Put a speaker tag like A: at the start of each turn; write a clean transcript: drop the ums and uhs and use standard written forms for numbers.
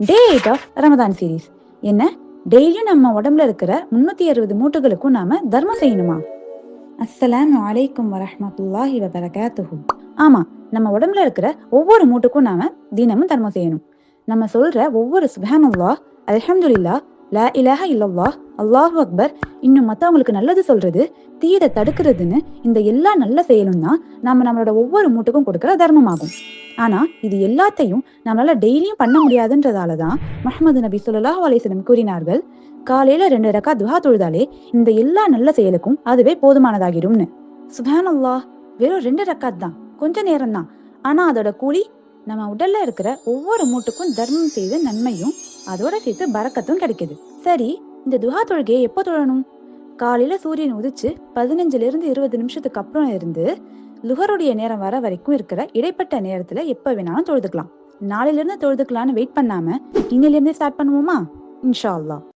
A: Day 8 of Ramadan series. என்ன, டெய்லியும் நம்ம உடம்புல இருக்கிற 360 மூட்டுகளுக்கும் நாம தர்மம் செய்யணுமா? அஸ்ஸலாமு அலைக்கும் வரஹ்மத்துல்லாஹி வபரகாத்துஹு. ஆமா, நம்ம உடம்புல இருக்கிற ஒவ்வொரு மூட்டுக்கும் நாம தினமும் தர்மம் செய்யணும். நம்ம சொல்ற ஒவ்வொரு சுப்ஹானல்லாஹ், அல்ஹம்துலில்லாஹ், லா இலாஹ இல்லல்லாஹ், அல்லாஹு அக்பர், இன்னும் மத்தவங்களுக்கு நல்லது சொல்றது, தீயதை தடுக்கிறதுன்னு இந்த எல்லா நல்ல செயலும் தான் நாம நம்மளோட ஒவ்வொரு மூட்டுக்கும் கொடுக்கிற தர்மமாகும். ஆனா இது எல்லாத்தையும் நம்மளால டெய்லியும் பண்ண முடியாதுன்றதாலதான் முஹம்மது நபி ஸல்லல்லாஹு அலைஹி வஸல்லம் கூறினார்கள், காலையில 2 ரக்காத் துஹா தொழுதாலே இந்த எல்லா நல்ல செயலுக்கும் அதுவே போதுமானதாகிடும்னு. சுப்ஹானல்லாஹ், வெறும் 2 ரக்காத் தான், கொஞ்ச நேரம் தான். ஆனா அதோட கூலி நம்ம உடல்ல இருக்கிற ஒவ்வொரு மூட்டுக்கும் தர்மம் செய்த நன்மையும் அதோட சேர்த்து பரக்கத்தும் கிடைக்குது. சரி, இந்த துஹா தொழுகையை எப்போ தொழணும்? காலையில சூரியன் உதிச்சு 15ல இருந்து 20 நிமிஷத்துக்கு அப்புறம் இருந்து லுகருடைய நேரம் வர வரைக்கும் இருக்கிற இடைப்பட்ட நேரத்துல எப்ப வேணாலும் தொழுதுக்கலாம். நாளையில இருந்து தொழுதுக்கலான்னு வெயிட் பண்ணாம இன்னில இருந்தே ஸ்டார்ட் பண்ணுவோமா? இன்ஷா அல்லாஹ்.